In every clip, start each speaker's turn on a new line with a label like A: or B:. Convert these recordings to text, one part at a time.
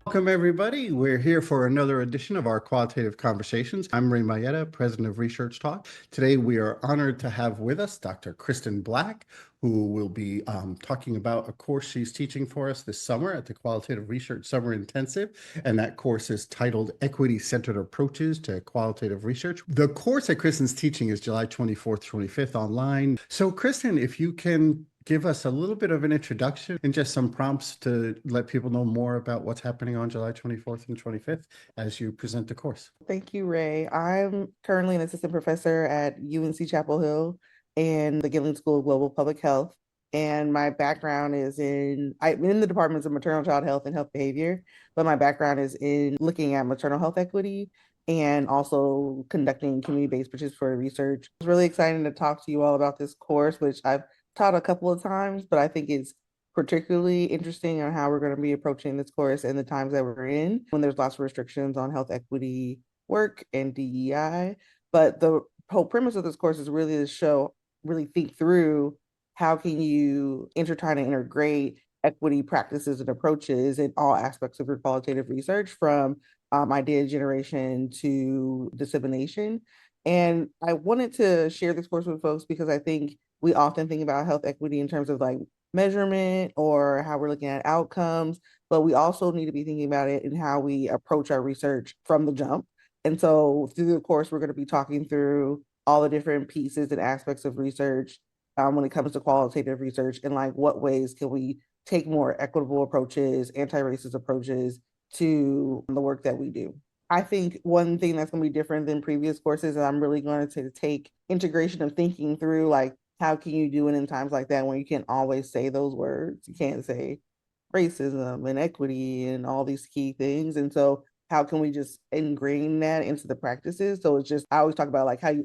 A: Welcome, everybody. We're here for another edition of our Qualitative Conversations. I'm Maietta, president of ResearchTalk. Today, we are honored to have with us Dr. Kristin Black, who will be talking about a course she's teaching for us this summer at the Qualitative Research Summer Intensive. And that course is titled Equity-Centered Approaches to Qualitative Research. The course that Kristin's teaching is July 24th, 25th online. So, Kristin, if you can give us a little bit of an introduction and just some prompts to let people know more about what's happening on July 24th and 25th as you present the course.
B: Thank you, Ray. I'm currently an assistant professor at UNC Chapel Hill in the Gillings School of Global Public Health. And my background is I'm in the departments of maternal child health and health behavior, but my background is in looking at maternal health equity and also conducting community-based participatory research. It's really exciting to talk to you all about this course, which I've taught a couple of times, but I think it's particularly interesting on how we're going to be approaching this course and the times that we're in when there's lots of restrictions on health equity work and DEI. But the whole premise of this course is really to really think through how can you intertwine and integrate equity practices and approaches in all aspects of your qualitative research, from idea generation to dissemination. And I wanted to share this course with folks because I think we often think about health equity in terms of like measurement or how we're looking at outcomes, but we also need to be thinking about it in how we approach our research from the jump. And so through the course, we're going to be talking through all the different pieces and aspects of research when it comes to qualitative research, and like what ways can we take more equitable approaches, anti-racist approaches to the work that we do. I think one thing that's going to be different than previous courses is I'm really going to take integration of thinking through like how can you do it in times like that when you can't always say those words. You can't say racism and equity and all these key things. And so how can we just ingrain that into the practices? So it's just, I always talk about like how do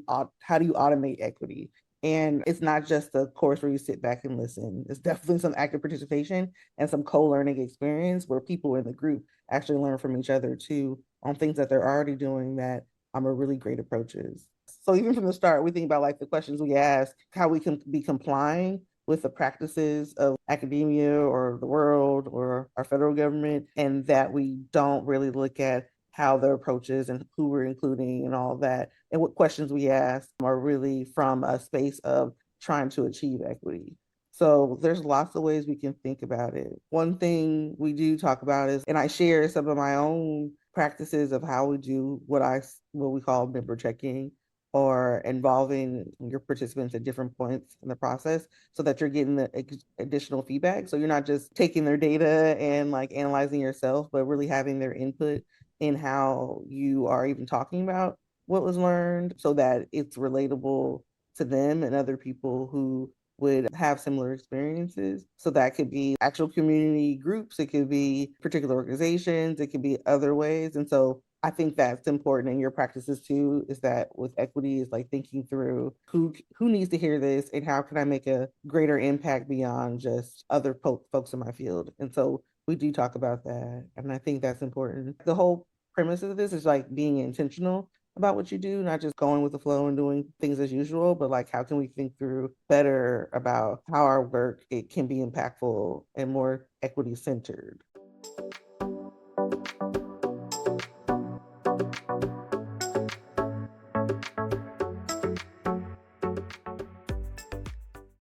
B: you automate equity? And it's not just a course where you sit back and listen. It's definitely some active participation and some co-learning experience where people in the group actually learn from each other too on things that they're already doing that are really great approaches. So even from the start, we think about like the questions we ask, how we can be complying with the practices of academia or the world or our federal government, and that we don't really look at how the approaches and who we're including and all that, and what questions we ask are really from a space of trying to achieve equity. So there's lots of ways we can think about it. One thing we do talk about is, and I share some of my own practices of how we do what we call member checking, or involving your participants at different points in the process so that you're getting the additional feedback. So you're not just taking their data and like analyzing yourself, but really having their input in how you are even talking about what was learned so that it's relatable to them and other people who would have similar experiences. So that could be actual community groups, it could be particular organizations, it could be other ways. And so I think that's important in your practices too, is that with equity is like thinking through who needs to hear this and how can I make a greater impact beyond just other folks in my field. And so we do talk about that. And I think that's important. The whole premise of this is like being intentional about what you do, not just going with the flow and doing things as usual, but like how can we think through better about how our work it can be impactful and more equity centered.